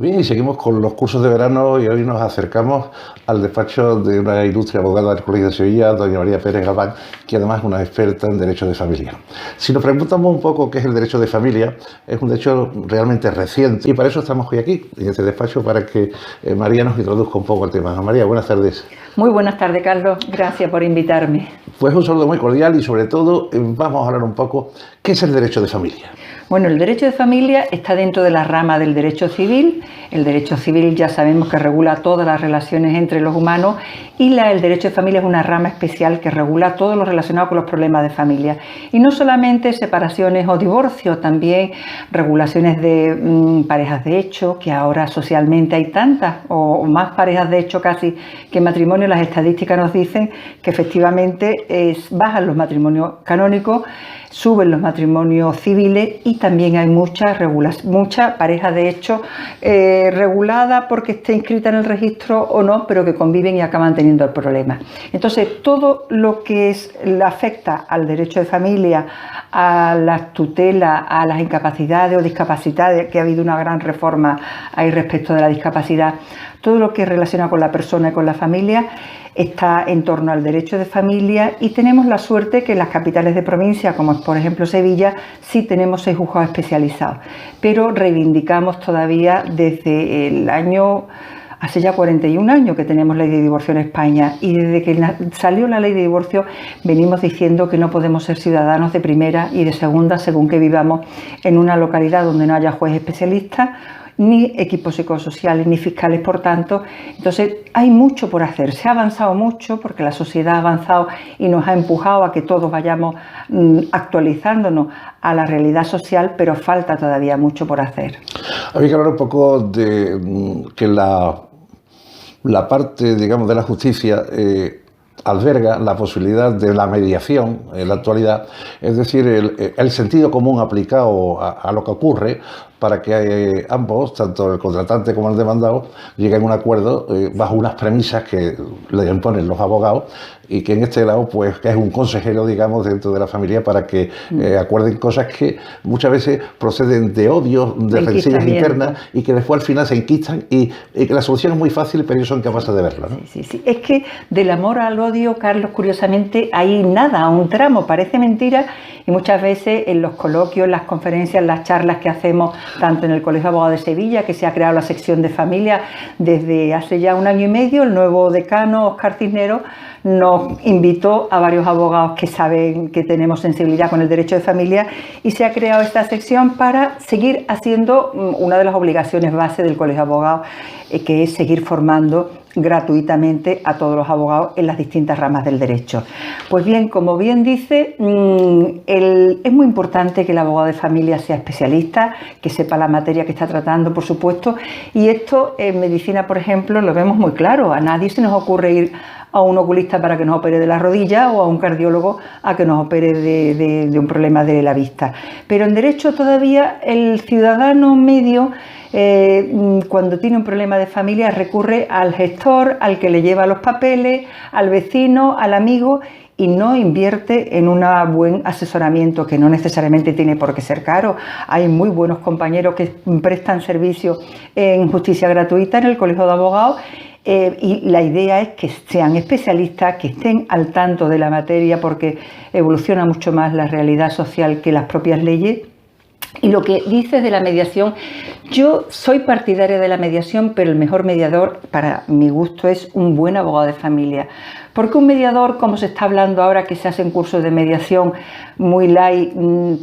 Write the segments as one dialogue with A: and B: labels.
A: Bien, y seguimos con los cursos de verano y hoy nos acercamos al despacho de una ilustre abogada del Colegio de Sevilla, doña María Pérez Galván, que además es una experta en derecho de familia. Si nos preguntamos un poco qué es el derecho de familia, es un derecho realmente reciente y para eso estamos hoy aquí, en este despacho, para que María nos introduzca un poco el tema. María, buenas tardes.
B: Muy buenas tardes, Carlos. Gracias por invitarme.
A: Pues un saludo muy cordial y sobre todo vamos a hablar un poco qué es el derecho de familia.
B: Bueno, el derecho de familia está dentro de la rama del derecho civil. El derecho civil ya sabemos que regula todas las relaciones entre los humanos y el derecho de familia es una rama especial que regula todo lo relacionado con los problemas de familia. Y no solamente separaciones o divorcios, también regulaciones de parejas de hecho, que ahora socialmente hay tantas o más parejas de hecho casi que matrimonios. Las estadísticas nos dicen que efectivamente bajan los matrimonios canónicos, suben los matrimonios civiles y también hay mucha pareja de hecho regulada porque esté inscrita en el registro o no, pero que conviven y acaban teniendo el problema. Entonces, todo lo que afecta al derecho de familia, a las tutelas, a las incapacidades o discapacidades, que ha habido una gran reforma ahí respecto de la discapacidad, todo lo que relaciona con la persona y con la familia está en torno al derecho de familia y tenemos la suerte que en las capitales de provincia, como es por ejemplo Sevilla, sí tenemos 6 juzgados especializados, pero reivindicamos todavía desde el año, hace ya 41 años que tenemos ley de divorcio en España y desde que salió la ley de divorcio venimos diciendo que no podemos ser ciudadanos de primera y de segunda según que vivamos en una localidad donde no haya juez especialista, ni equipos psicosociales, ni fiscales, por tanto. Entonces, hay mucho por hacer. Se ha avanzado mucho porque la sociedad ha avanzado y nos ha empujado a que todos vayamos actualizándonos a la realidad social, pero falta todavía mucho por hacer.
A: Había que hablar un poco de que la parte, digamos, de la justicia alberga la posibilidad de la mediación en la actualidad, es decir, el sentido común aplicado a lo que ocurre para que ambos, tanto el contratante como el demandado, lleguen a un acuerdo bajo unas premisas que le imponen los abogados y que en este lado pues que es un consejero, digamos, dentro de la familia para que acuerden cosas que muchas veces proceden de odios, de rencillas internas y que después al final se enquistan y que la solución es muy fácil pero ellos son capaces de verla, ¿no?
B: Sí. Es que del amor al odio, Carlos, curiosamente hay nada, un tramo, parece mentira y muchas veces en los coloquios, las conferencias, las charlas que hacemos tanto en el Colegio de Abogados de Sevilla, que se ha creado la sección de familia desde hace ya 1 año y medio, el nuevo decano, Óscar Cisneros, nos invitó a varios abogados que saben que tenemos sensibilidad con el derecho de familia y se ha creado esta sección para seguir haciendo una de las obligaciones base del Colegio de Abogados, que es seguir formando gratuitamente a todos los abogados en las distintas ramas del derecho. Pues bien, como bien dice, es muy importante que el abogado de familia sea especialista, que sepa la materia que está tratando, por supuesto, y esto en medicina, por ejemplo, lo vemos muy claro. A nadie se nos ocurre ir a un oculista para que nos opere de la rodilla o a un cardiólogo a que nos opere de un problema de la vista. Pero en derecho todavía el ciudadano medio cuando tiene un problema de familia recurre al gestor, al que le lleva los papeles, al vecino, al amigo y no invierte en un buen asesoramiento que no necesariamente tiene por qué ser caro. Hay muy buenos compañeros que prestan servicio en justicia gratuita en el Colegio de Abogados y la idea es que sean especialistas, que estén al tanto de la materia porque evoluciona mucho más la realidad social que las propias leyes. Y lo que dices de la mediación, yo soy partidaria de la mediación, pero el mejor mediador, para mi gusto, es un buen abogado de familia. Porque un mediador, como se está hablando ahora que se hacen cursos de mediación muy light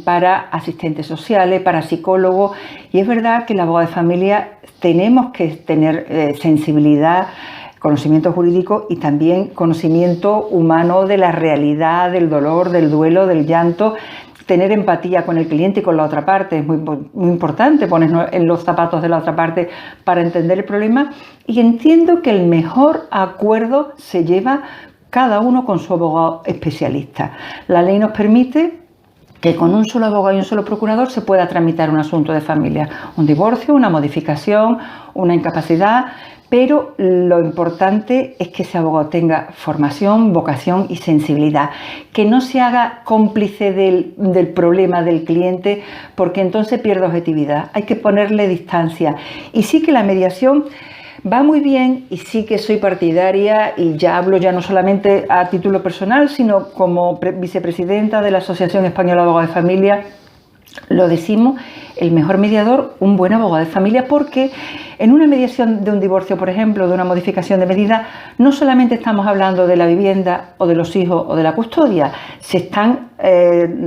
B: para asistentes sociales, para psicólogos, y es verdad que el abogado de familia tenemos que tener sensibilidad, conocimiento jurídico y también conocimiento humano de la realidad, del dolor, del duelo, del llanto. Tener empatía con el cliente y con la otra parte es muy importante, ponernos en los zapatos de la otra parte para entender el problema y entiendo que el mejor acuerdo se lleva cada uno con su abogado especialista. La ley nos permite que con un solo abogado y un solo procurador se pueda tramitar un asunto de familia, un divorcio, una modificación, una incapacidad, Pero lo importante es que ese abogado tenga formación, vocación y sensibilidad, que no se haga cómplice del problema del cliente, porque entonces pierde objetividad. Hay que ponerle distancia. Y sí que la mediación va muy bien, y sí que soy partidaria, y ya hablo ya no solamente a título personal, sino como vicepresidenta de la Asociación Española de Abogados de Familia. Lo decimos, el mejor mediador, un buen abogado de familia, porque en una mediación de un divorcio, por ejemplo, de una modificación de medida, no solamente estamos hablando de la vivienda o de los hijos o de la custodia, se están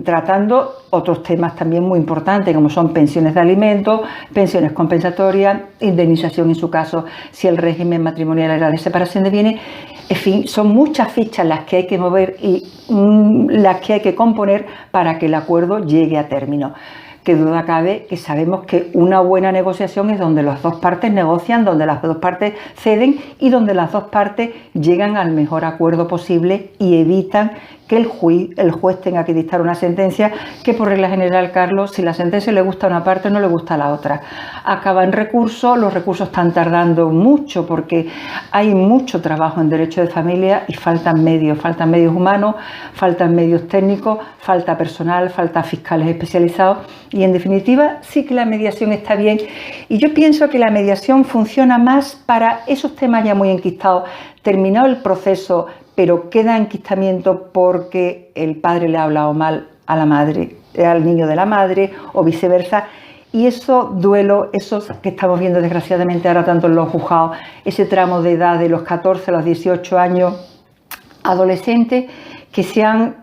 B: tratando otros temas también muy importantes, como son pensiones de alimentos, pensiones compensatorias, indemnización en su caso, si el régimen matrimonial era de separación de bienes. En fin, son muchas fichas las que hay que mover y las que hay que componer para que el acuerdo llegue a término. Que duda cabe que sabemos que una buena negociación es donde las dos partes negocian, donde las dos partes ceden y donde las dos partes llegan al mejor acuerdo posible y evitan que el juez tenga que dictar una sentencia que, por regla general, Carlos, si la sentencia le gusta a una parte, no le gusta a la otra. Acaba en recurso, los recursos están tardando mucho porque hay mucho trabajo en derecho de familia y faltan medios humanos, faltan medios técnicos, falta personal, falta fiscales especializados y, en definitiva, sí que la mediación está bien. Y yo pienso que la mediación funciona más para esos temas ya muy enquistados, terminado el proceso, pero queda enquistamiento porque el padre le ha hablado mal a la madre, al niño de la madre o viceversa. Y eso duelo, esos que estamos viendo desgraciadamente ahora tanto en los juzgados, ese tramo de edad de los 14 a los 18 años, adolescentes que se han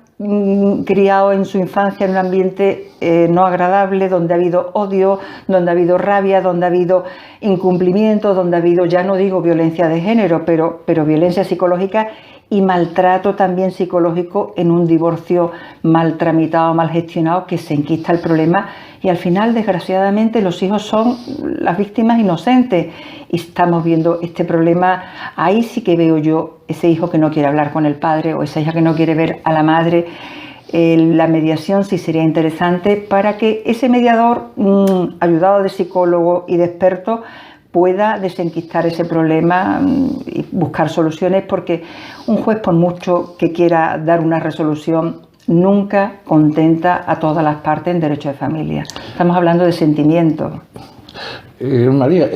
B: criado en su infancia en un ambiente no agradable, donde ha habido odio, donde ha habido rabia, donde ha habido incumplimiento, donde ha habido, ya no digo violencia de género, pero violencia psicológica y maltrato también psicológico en un divorcio mal tramitado, mal gestionado, que se enquista el problema y al final, desgraciadamente, los hijos son las víctimas inocentes y estamos viendo este problema. Ahí sí que veo yo ese hijo que no quiere hablar con el padre o esa hija que no quiere ver a la madre. La mediación sí sería interesante para que ese mediador, ayudado de psicólogo y de expertos, pueda desenquistar ese problema y buscar soluciones, porque un juez, por mucho que quiera dar una resolución, nunca contenta a todas las partes en derecho de familia. Estamos hablando de sentimientos.
A: María,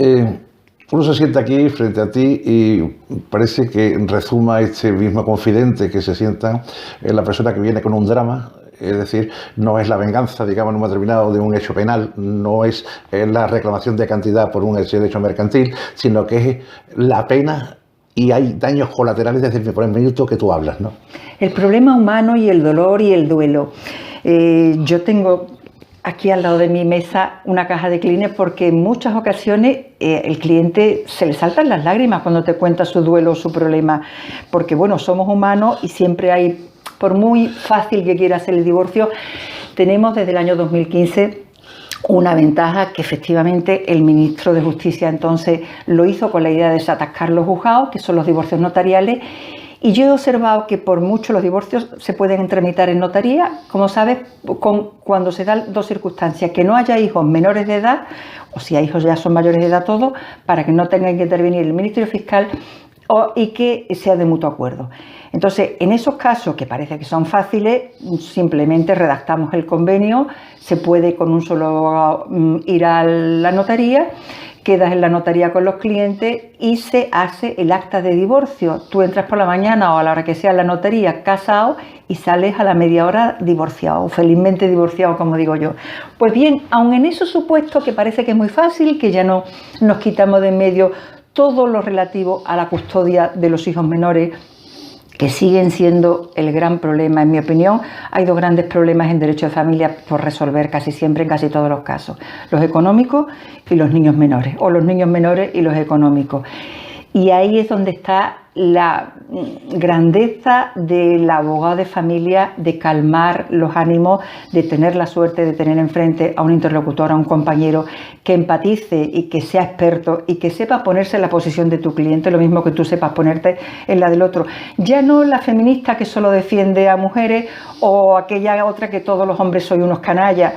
A: uno se sienta aquí frente a ti y parece que rezuma este mismo confidente que se sienta en la persona que viene con un drama. Es decir, no es la venganza, digamos, en un momento determinado de un hecho penal, no es la reclamación de cantidad por un hecho mercantil, sino que es la pena y hay daños colaterales desde el primer minuto que tú hablas, ¿no?
B: El problema humano y el dolor y el duelo. Yo tengo aquí al lado de mi mesa una caja de Kleenex porque en muchas ocasiones el cliente se le saltan las lágrimas cuando te cuenta su duelo o su problema, porque bueno, somos humanos y siempre hay, por muy fácil que quiera ser el divorcio, tenemos desde el año 2015 una ventaja que efectivamente el ministro de Justicia entonces lo hizo con la idea de desatascar los juzgados, que son los divorcios notariales, y yo he observado que por mucho los divorcios se pueden tramitar en notaría, como sabes, cuando se dan dos circunstancias: que no haya hijos menores de edad, o si hay hijos ya son mayores de edad todos, para que no tengan que intervenir el Ministerio Fiscal, y que sea de mutuo acuerdo. Entonces, en esos casos que parece que son fáciles, simplemente redactamos el convenio, se puede con un solo abogado ir a la notaría, quedas en la notaría con los clientes y se hace el acta de divorcio. Tú entras por la mañana o a la hora que sea en la notaría casado y sales a la media hora divorciado, felizmente divorciado, como digo yo. Pues bien, aun en esos supuestos que parece que es muy fácil, que ya no nos quitamos de en medio todo lo relativo a la custodia de los hijos menores, que siguen siendo el gran problema, en mi opinión. Hay dos grandes problemas en derecho de familia por resolver casi siempre, en casi todos los casos: los económicos y los niños menores, o los niños menores y los económicos. Y ahí es donde está la grandeza del abogado de familia, de calmar los ánimos, de tener la suerte de tener enfrente a un interlocutor, a un compañero que empatice y que sea experto y que sepa ponerse en la posición de tu cliente, lo mismo que tú sepas ponerte en la del otro. Ya no la feminista que solo defiende a mujeres o aquella otra que todos los hombres soy unos canallas.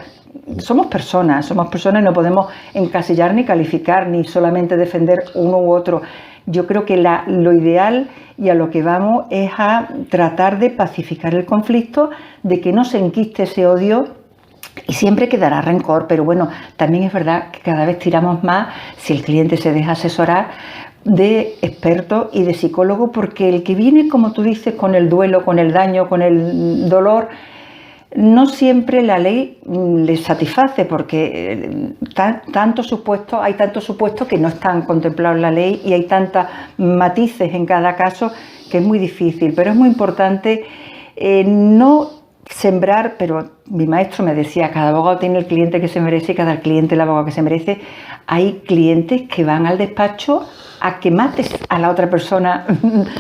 B: Somos personas y no podemos encasillar ni calificar ni solamente defender uno u otro. Yo creo que lo ideal y a lo que vamos es a tratar de pacificar el conflicto, de que no se enquiste ese odio y siempre quedará rencor, pero bueno, también es verdad que cada vez tiramos más, si el cliente se deja asesorar, de expertos y de psicólogos, porque el que viene, como tú dices, con el duelo, con el daño, con el dolor, no siempre la ley les satisface, porque hay tantos supuestos que no están contemplados en la ley y hay tantos matices en cada caso que es muy difícil, pero es muy importante no sembrar, pero mi maestro me decía, cada abogado tiene el cliente que se merece y cada cliente el abogado que se merece. Hay clientes que van al despacho a que mates a la otra persona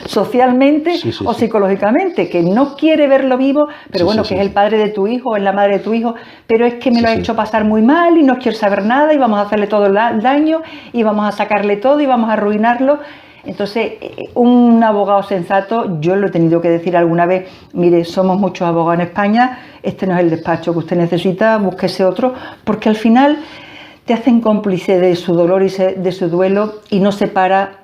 B: socialmente o psicológicamente, que no quiere verlo vivo, pero bueno, que es el padre de tu hijo o es la madre de tu hijo, pero es que me lo ha hecho pasar muy mal y no quiere saber nada y vamos a hacerle todo el daño y vamos a sacarle todo y vamos a arruinarlo. Entonces, un abogado sensato, yo lo he tenido que decir alguna vez, mire, somos muchos abogados en España, este no es el despacho que usted necesita, búsquese otro, porque al final te hacen cómplice de su dolor y de su duelo y no separa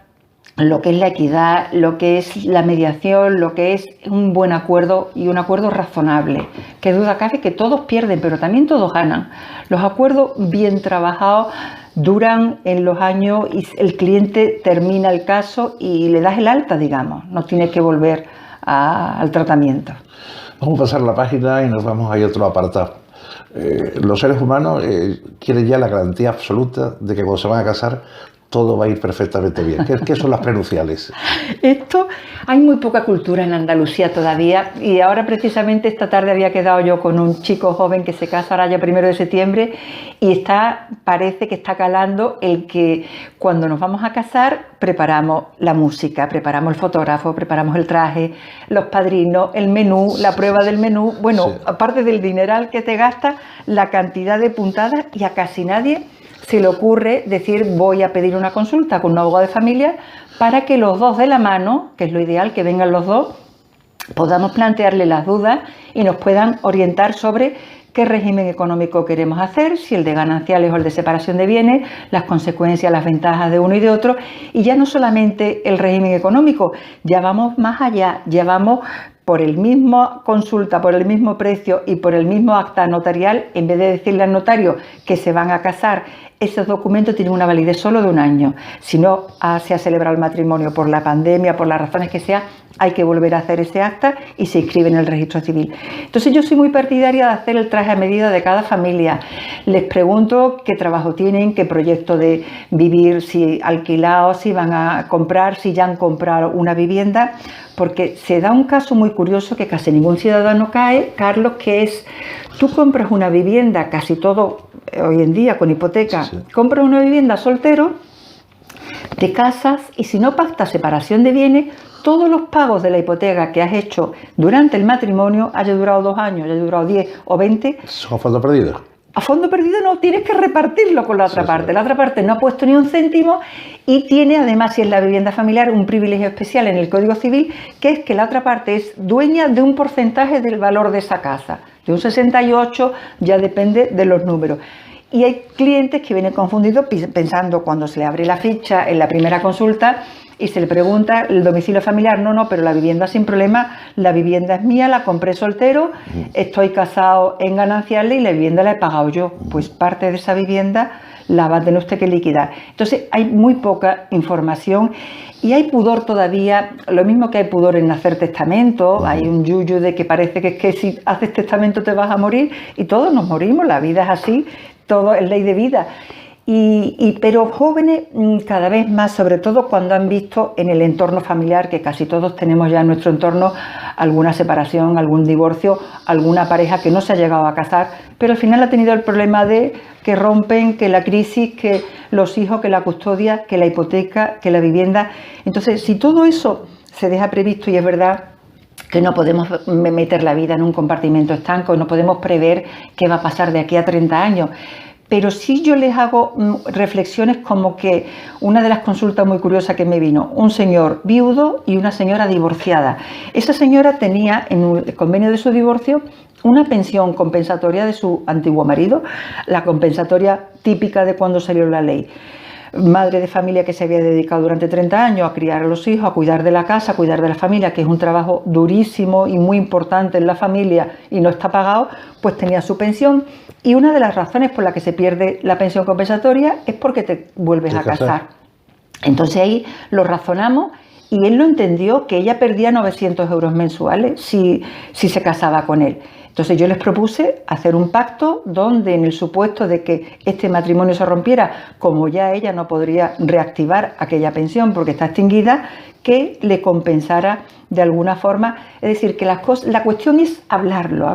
B: lo que es la equidad, lo que es la mediación, lo que es un buen acuerdo y un acuerdo razonable. Que duda cabe que todos pierden, pero también todos ganan. Los acuerdos bien trabajados duran en los años y el cliente termina el caso y le das el alta, digamos, no tiene que volver al tratamiento.
A: Vamos a pasar la página y nos vamos a ir a otro apartado. Los seres humanos quieren ya la garantía absoluta de que cuando se van a casar todo va a ir perfectamente bien. ¿Qué son las prenupciales?
B: Esto, hay muy poca cultura en Andalucía todavía y ahora precisamente esta tarde había quedado yo con un chico joven que se casa ahora ya 1 de septiembre y parece que está calando el que cuando nos vamos a casar preparamos la música, preparamos el fotógrafo, preparamos el traje, los padrinos, el menú, la prueba del menú, bueno, aparte del dineral que te gastas, la cantidad de puntadas y a casi nadie se le ocurre decir voy a pedir una consulta con un abogado de familia para que los dos de la mano, que es lo ideal, que vengan los dos, podamos plantearle las dudas y nos puedan orientar sobre qué régimen económico queremos hacer, si el de gananciales o el de separación de bienes, las consecuencias, las ventajas de uno y de otro, y ya no solamente el régimen económico, ya vamos más allá, ya vamos por el mismo consulta, por el mismo precio y por el mismo acta notarial, en vez de decirle al notario que se van a casar, esos documentos tienen una validez solo de 1 año. Si no se ha celebrado el matrimonio por la pandemia, por las razones que sea, hay que volver a hacer ese acta y se inscribe en el registro civil. Entonces yo soy muy partidaria de hacer el traje a medida de cada familia. Les pregunto qué trabajo tienen, qué proyecto de vivir, si alquilados, si van a comprar, si ya han comprado una vivienda, porque se da un caso muy curioso que casi ningún ciudadano cae, Carlos, que es, tú compras una vivienda, casi todo hoy en día con hipoteca, compras una vivienda soltero, te casas y si no pactas separación de bienes, todos los pagos de la hipoteca que has hecho durante el matrimonio, haya durado 2 años, haya durado 10 o 20,
A: son a fondo perdido.
B: A fondo perdido no, tienes que repartirlo con la otra parte. La otra parte no ha puesto ni un céntimo y tiene, además, si es la vivienda familiar, un privilegio especial en el Código Civil, que es que la otra parte es dueña de un porcentaje del valor de esa casa. De un 68, ya depende de los números. Y hay clientes que vienen confundidos pensando cuando se le abre la ficha en la primera consulta y se le pregunta el domicilio familiar, no, pero la vivienda sin problema, la vivienda es mía, la compré soltero, estoy casado en gananciales y la vivienda la he pagado yo. Pues parte de esa vivienda la va a tener usted que liquidar. Entonces hay muy poca información y hay pudor todavía, lo mismo que hay pudor en hacer testamento, hay un yuyu de que parece que es que si haces testamento te vas a morir y todos nos morimos, la vida es así, todo es ley de vida. Pero jóvenes cada vez más, sobre todo cuando han visto en el entorno familiar, que casi todos tenemos ya en nuestro entorno alguna separación, algún divorcio, alguna pareja que no se ha llegado a casar, pero al final ha tenido el problema de que rompen, que la crisis, que los hijos, que la custodia, que la hipoteca, que la vivienda. Entonces, si todo eso se deja previsto y es verdad que no podemos meter la vida en un compartimento estanco, no podemos prever qué va a pasar de aquí a 30 años. Pero sí yo les hago reflexiones como que una de las consultas muy curiosas que me vino, un señor viudo y una señora divorciada. Esa señora tenía en el convenio de su divorcio una pensión compensatoria de su antiguo marido, la compensatoria típica de cuando salió la ley. madre de familia que se había dedicado durante 30 años a criar a los hijos, a cuidar de la casa, a cuidar de la familia, que es un trabajo durísimo y muy importante en la familia y no está pagado, pues tenía su pensión. Y una de las razones por las que se pierde la pensión compensatoria es porque te vuelves a casar. Entonces ahí lo razonamos y él lo entendió, que ella perdía 900 euros mensuales si se casaba con él. Entonces yo les propuse hacer un pacto donde, en el supuesto de que este matrimonio se rompiera, como ya ella no podría reactivar aquella pensión porque está extinguida, que le compensara de alguna forma. Es decir, que la cuestión es hablarlo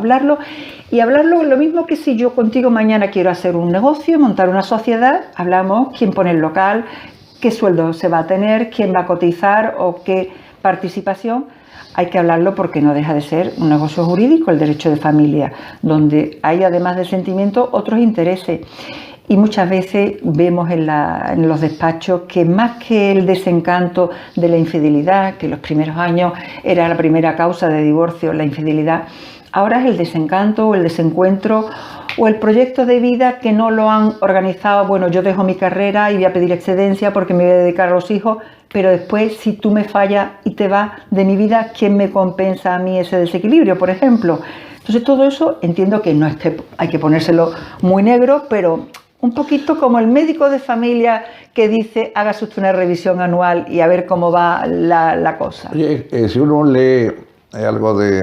B: y hablarlo lo mismo que si yo contigo mañana quiero hacer un negocio, montar una sociedad, hablamos quién pone el local, qué sueldo se va a tener, quién va a cotizar o qué participación. Hay que hablarlo porque no deja de ser un negocio jurídico el derecho de familia, donde hay, además del sentimiento, otros intereses. Y muchas veces vemos en los despachos que, más que el desencanto de la infidelidad, que en los primeros años era la primera causa de divorcio, la infidelidad, ahora es el desencanto o el desencuentro o el proyecto de vida que no lo han organizado. Bueno, yo dejo mi carrera y voy a pedir excedencia porque me voy a dedicar a los hijos, pero después, si tú me fallas y te vas de mi vida, ¿quién me compensa a mí ese desequilibrio, por ejemplo? Entonces todo eso entiendo que no es que hay que ponérselo muy negro, pero un poquito como el médico de familia que dice: hágase usted una revisión anual y a ver cómo va la cosa.
A: Oye, si uno lee algo de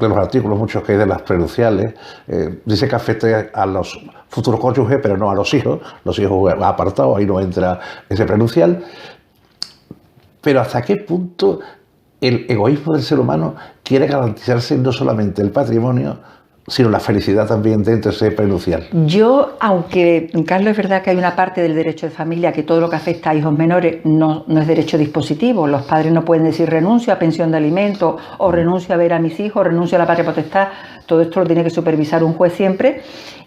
A: los artículos muchos que hay de las prenupciales, dice que afecta a los futuros cónyuges, pero no a los hijos apartados, ahí no entra ese prenupcial. Pero ¿hasta qué punto el egoísmo del ser humano quiere garantizarse no solamente el patrimonio, sino la felicidad también dentro de ese prenupcial?
B: Yo, aunque, Carlos, es verdad que hay una parte del derecho de familia que todo lo que afecta a hijos menores no es derecho dispositivo. Los padres no pueden decir renuncio a pensión de alimentos o renuncio a ver a mis hijos, renuncio a la patria potestad. Todo esto lo tiene que supervisar un juez siempre.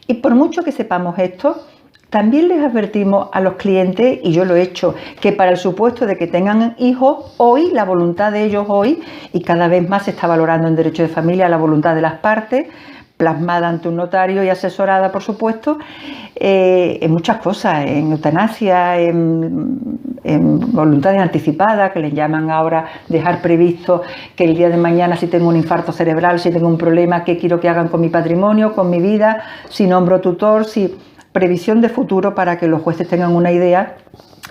B: Y por mucho que sepamos esto, también les advertimos a los clientes, y yo lo he hecho, que para el supuesto de que tengan hijos, hoy, la voluntad de ellos hoy, y cada vez más se está valorando en derecho de familia la voluntad de las partes, plasmada ante un notario y asesorada, por supuesto, en muchas cosas, en eutanasia, en voluntades anticipadas, que les llaman ahora dejar previsto que el día de mañana, si tengo un infarto cerebral, si tengo un problema, qué quiero que hagan con mi patrimonio, con mi vida, si nombro tutor, si previsión de futuro, para que los jueces tengan una idea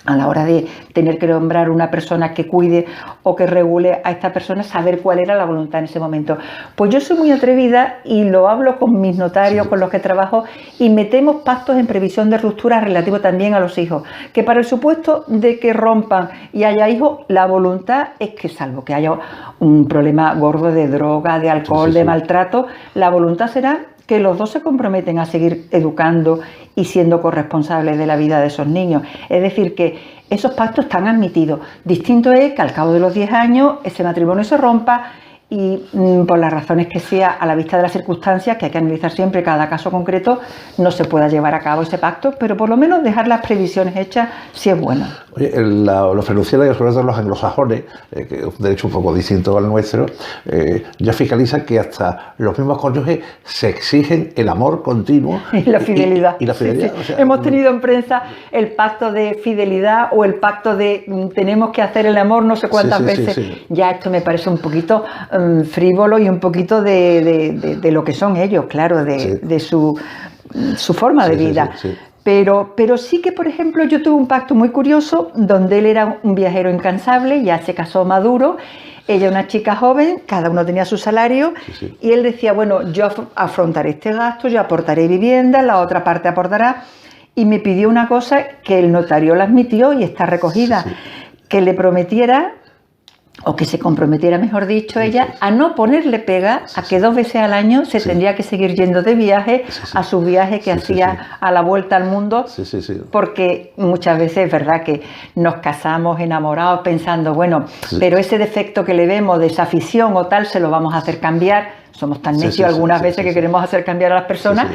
B: a la hora de tener que nombrar una persona que cuide o que regule a esta persona, saber cuál era la voluntad en ese momento. Pues yo soy muy atrevida y lo hablo con mis notarios, con los que trabajo, y metemos pactos en previsión de ruptura relativo también a los hijos, que para el supuesto de que rompan y haya hijos, la voluntad es que, salvo que haya un problema gordo de droga, de alcohol, de maltrato, la voluntad será que los dos se comprometen a seguir educando y siendo corresponsables de la vida de esos niños. Es decir, que esos pactos están admitidos. Distinto es que al cabo de los 10 años ese matrimonio se rompa y, por las razones que sea, a la vista de las circunstancias, que hay que analizar siempre cada caso concreto, no se pueda llevar a cabo ese pacto, pero por lo menos dejar las previsiones hechas si es bueno.
A: Oye, los prenupciales, sobre todo los anglosajones, que es de hecho un poco distinto al nuestro, ya fiscalizan que hasta los mismos cónyuges se exigen el amor continuo
B: y la fidelidad.
A: Y la fidelidad.
B: Sí. O sea, hemos tenido en prensa el pacto de fidelidad o el pacto de tenemos que hacer el amor no sé cuántas veces. Sí. Ya esto me parece un poquito frívolo y un poquito de lo que son ellos, claro, de su forma de vida. Sí. Pero sí que, por ejemplo, yo tuve un pacto muy curioso donde él era un viajero incansable, ya se casó maduro, ella una chica joven, cada uno tenía su salario, y él decía, bueno, yo afrontaré este gasto, yo aportaré vivienda, la otra parte aportará, y me pidió una cosa que el notario la admitió y está recogida, que le prometiera, o que se comprometiera, mejor dicho, ella, a no ponerle pega a que 2 veces al año se tendría que seguir yendo de viaje a su viaje que hacía a la vuelta al mundo, porque muchas veces es verdad que nos casamos enamorados pensando, bueno, pero ese defecto que le vemos, de esa afición o tal, se lo vamos a hacer cambiar. Somos tan necios algunas veces que queremos hacer cambiar a las personas.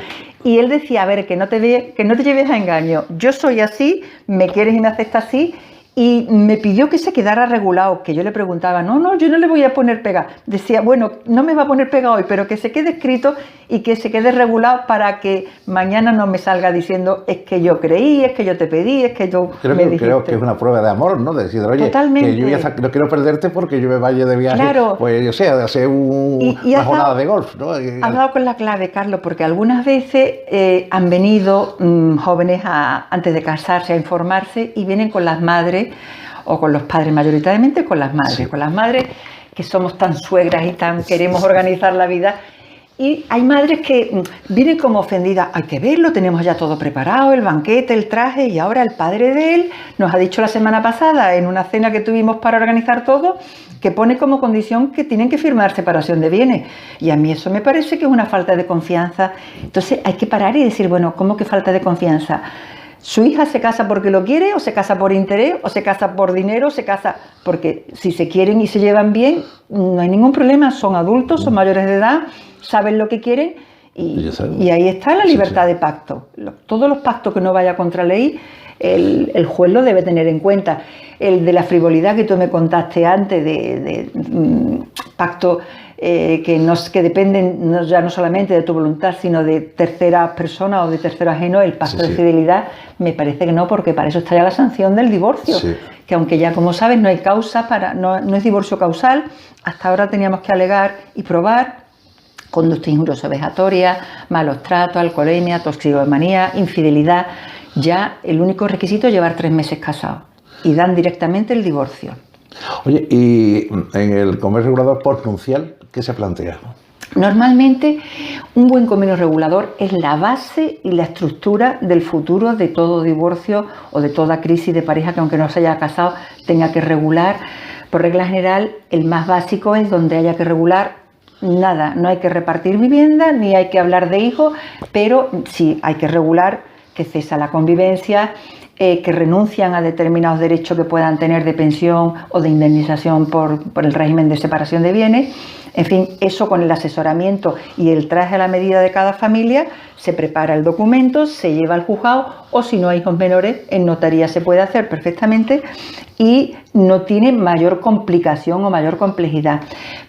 B: Y él decía, a ver, que no te lleves a engaño, yo soy así, me quieres y me aceptas así, y me pidió que se quedara regulado, que yo le preguntaba, no, yo no le voy a poner pega. Decía, bueno, no me va a poner pega hoy, pero que se quede escrito y que se quede regulado para que mañana no me salga diciendo, es que yo creí, es que yo te pedí, es que yo
A: Creo que es una prueba de amor, ¿no? De decir, oye,
B: totalmente,
A: que yo no quiero perderte porque yo me vaya de viaje,
B: claro,
A: pues yo sé, de hacer una jornada de golf, ¿no?
B: Has dado con la clave, Carlos, porque algunas veces han venido jóvenes antes de casarse a informarse y vienen con las madres o con los padres, mayoritariamente con las madres, sí. Con las madres que somos tan suegras y tan queremos organizar la vida. Y hay madres que vienen como ofendidas, hay que verlo, tenemos ya todo preparado, el banquete, el traje, y ahora el padre de él nos ha dicho la semana pasada en una cena que tuvimos para organizar todo, que pone como condición que tienen que firmar separación de bienes. Y a mí eso me parece que es una falta de confianza. Entonces hay que parar y decir, bueno, ¿cómo que falta de confianza? ¿Su hija se casa porque lo quiere, o se casa por interés, o se casa por dinero, o se casa porque si se quieren y se llevan bien, no hay ningún problema, son adultos, son mayores de edad, saben lo que quieren y ahí está la libertad de pacto. Todos los pactos que no vaya contra ley, el juez lo debe tener en cuenta. El de la frivolidad que tú me contaste antes, de pactos que dependen ya no solamente de tu voluntad, sino de terceras personas o de tercero ajeno, el pacto de fidelidad, me parece que no, porque para eso está ya la sanción del divorcio, que aunque ya, como sabes, no hay causa, no es divorcio causal, hasta ahora teníamos que alegar y probar conducta injuriosa vejatoria, malos tratos, alcoholemia, toxicomanía, infidelidad. Ya el único requisito es llevar 3 meses casados y dan directamente el divorcio.
A: Oye, y en el convenio regulador postnupcial, ¿qué se plantea?
B: Normalmente un buen convenio regulador es la base y la estructura del futuro de todo divorcio o de toda crisis de pareja que, aunque no se haya casado, tenga que regular. Por regla general, el más básico es donde haya que regular nada, no hay que repartir vivienda ni hay que hablar de hijos, pero sí hay que regular que cesa la convivencia, que renuncian a determinados derechos que puedan tener de pensión o de indemnización por el régimen de separación de bienes. En fin, eso con el asesoramiento y el traje a la medida de cada familia, se prepara el documento, se lleva al juzgado, o si no hay hijos menores, en notaría se puede hacer perfectamente y no tiene mayor complicación o mayor complejidad.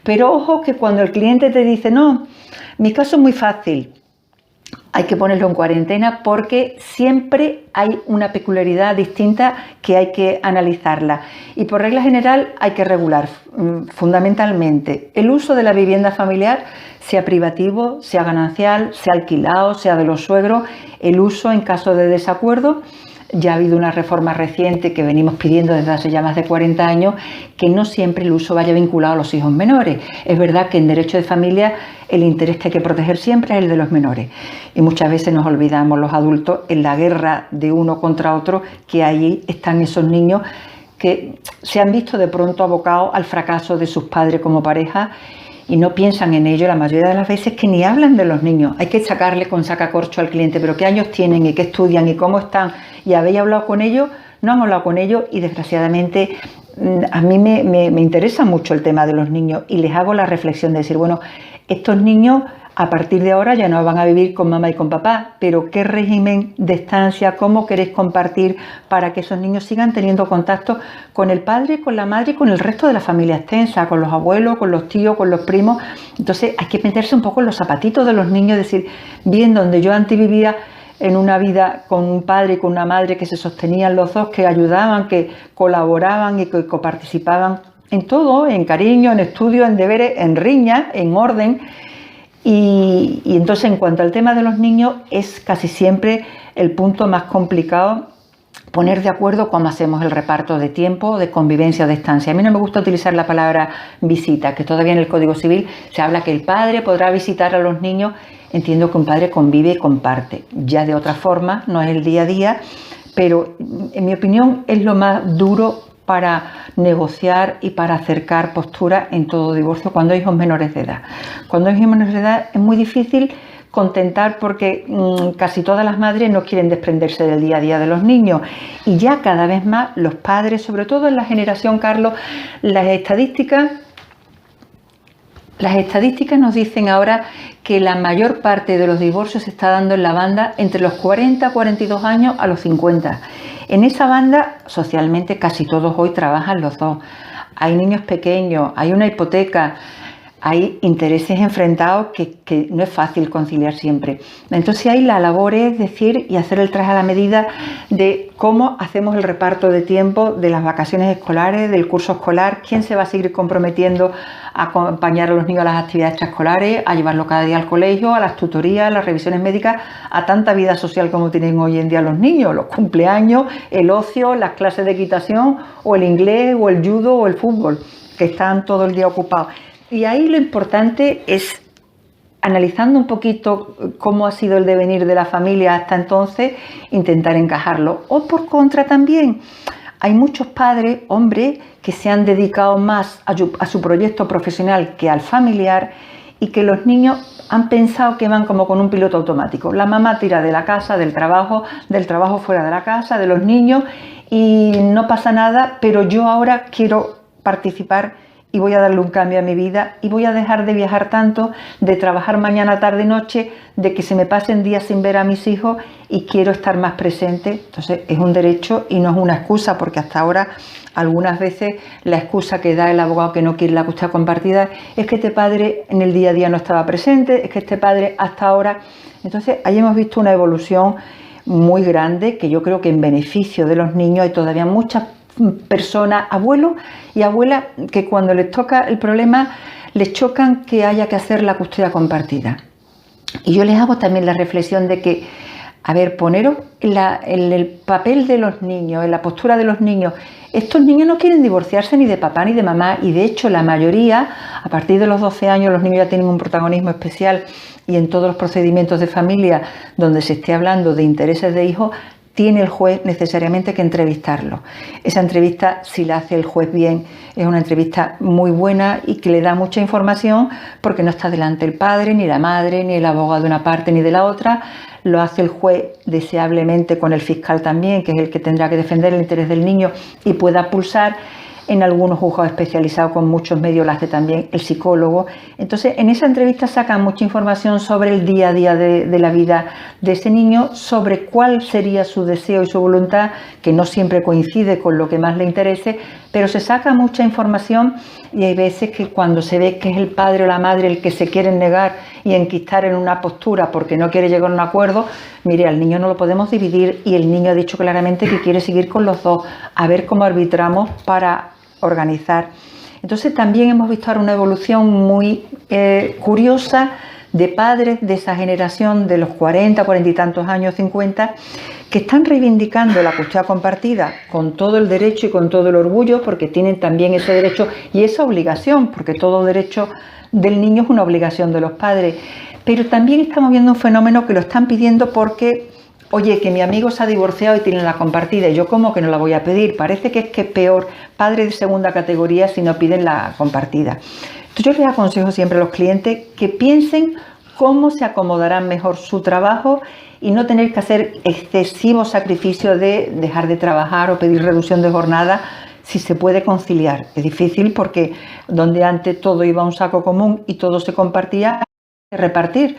B: Pero ojo que cuando el cliente te dice, no, mi caso es muy fácil, hay que ponerlo en cuarentena porque siempre hay una peculiaridad distinta que hay que analizarla. Y por regla general hay que regular fundamentalmente el uso de la vivienda familiar, sea privativo, sea ganancial, sea alquilado, sea de los suegros, el uso en caso de desacuerdo. Ya ha habido una reforma reciente que venimos pidiendo desde hace ya más de 40 años, que no siempre el uso vaya vinculado a los hijos menores. Es verdad que en derecho de familia el interés que hay que proteger siempre es el de los menores. Y muchas veces nos olvidamos los adultos en la guerra de uno contra otro, que ahí están esos niños que se han visto de pronto abocados al fracaso de sus padres como pareja y no piensan en ello la mayoría de las veces, que ni hablan de los niños. Hay que sacarle con sacacorcho al cliente, pero qué años tienen y qué estudian y cómo están, y habéis hablado con ellos, no han hablado con ellos, y desgraciadamente a mí me interesa mucho el tema de los niños y les hago la reflexión de decir, bueno, estos niños a partir de ahora ya no van a vivir con mamá y con papá, pero ¿qué régimen de estancia, cómo queréis compartir para que esos niños sigan teniendo contacto con el padre, con la madre y con el resto de la familia extensa, con los abuelos, con los tíos, con los primos? Entonces hay que meterse un poco en los zapatitos de los niños, decir, bien, donde yo antes vivía en una vida con un padre y con una madre que se sostenían los dos, que ayudaban, que colaboraban y que coparticipaban en todo, en cariño, en estudio, en deberes, en riña, en orden. Y entonces, en cuanto al tema de los niños, es casi siempre el punto más complicado poner de acuerdo cómo hacemos el reparto de tiempo, de convivencia o de estancia. A mí no me gusta utilizar la palabra visita, que todavía en el Código Civil se habla que el padre podrá visitar a los niños. Entiendo que un padre convive y comparte, ya de otra forma, no es el día a día, pero en mi opinión es lo más duro para negociar y para acercar posturas en todo divorcio cuando hay hijos menores de edad. Cuando hay hijos menores de edad es muy difícil contentar porque casi todas las madres no quieren desprenderse del día a día de los niños, y ya cada vez más los padres, sobre todo en la generación, Carlos, las estadísticas nos dicen ahora que la mayor parte de los divorcios se está dando en la banda entre los 40 42 años a los 50. En esa banda, socialmente, casi todos hoy trabajan los dos. Hay niños pequeños, hay una hipoteca, hay intereses enfrentados que no es fácil conciliar siempre. Entonces ahí la labor es decir y hacer el traje a la medida de cómo hacemos el reparto de tiempo de las vacaciones escolares, del curso escolar, quién se va a seguir comprometiendo a acompañar a los niños a las actividades extraescolares, a llevarlo cada día al colegio, a las tutorías, a las revisiones médicas, a tanta vida social como tienen hoy en día los niños, los cumpleaños, el ocio, las clases de equitación o el inglés o el judo o el fútbol, que están todo el día ocupados. Y ahí lo importante es, analizando un poquito cómo ha sido el devenir de la familia hasta entonces, intentar encajarlo. O por contra también, hay muchos padres, hombres, que se han dedicado más a su proyecto profesional que al familiar y que los niños han pensado que van como con un piloto automático. La mamá tira de la casa, del trabajo fuera de la casa, de los niños y no pasa nada, pero yo ahora quiero participar y voy a darle un cambio a mi vida y voy a dejar de viajar tanto, de trabajar mañana, tarde, noche, de que se me pasen días sin ver a mis hijos y quiero estar más presente. Entonces es un derecho y no es una excusa, porque hasta ahora algunas veces la excusa que da el abogado que no quiere la custodia compartida es que este padre en el día a día no estaba presente, es que este padre hasta ahora. Entonces ahí hemos visto una evolución muy grande que yo creo que en beneficio de los niños hay todavía muchas personas, abuelos y abuelas, que cuando les toca el problema les chocan que haya que hacer la custodia compartida. Y yo les hago también la reflexión de que, a ver, poneros en el papel de los niños, en la postura de los niños. Estos niños no quieren divorciarse ni de papá ni de mamá y de hecho la mayoría, a partir de los 12 años, los niños ya tienen un protagonismo especial y en todos los procedimientos de familia donde se esté hablando de intereses de hijos, tiene el juez necesariamente que entrevistarlo. Esa entrevista, si la hace el juez bien, es una entrevista muy buena y que le da mucha información porque no está delante el padre, ni la madre, ni el abogado de una parte ni de la otra. Lo hace el juez deseablemente con el fiscal también, que es el que tendrá que defender el interés del niño y pueda pulsar. En algunos juzgados especializados con muchos medios lo hace también el psicólogo. Entonces, en esa entrevista sacan mucha información sobre el día a día de la vida de ese niño, sobre cuál sería su deseo y su voluntad, que no siempre coincide con lo que más le interese, pero se saca mucha información y hay veces que cuando se ve que es el padre o la madre el que se quieren negar y enquistar en una postura porque no quiere llegar a un acuerdo, mire, al niño no lo podemos dividir y el niño ha dicho claramente que quiere seguir con los dos, a ver cómo arbitramos para organizar. Entonces también hemos visto ahora una evolución muy curiosa de padres de esa generación de los 40, 40 y tantos años, 50, que están reivindicando la custodia compartida con todo el derecho y con todo el orgullo, porque tienen también ese derecho y esa obligación, porque todo derecho del niño es una obligación de los padres. Pero también estamos viendo un fenómeno que lo están pidiendo porque, oye, que mi amigo se ha divorciado y tiene la compartida y yo como que no la voy a pedir. Parece que es que peor, padre de segunda categoría, si no piden la compartida. Entonces yo les aconsejo siempre a los clientes que piensen cómo se acomodarán mejor su trabajo y no tener que hacer excesivos sacrificios de dejar de trabajar o pedir reducción de jornada si se puede conciliar. Es difícil porque donde antes todo iba a un saco común y todo se compartía, repartir.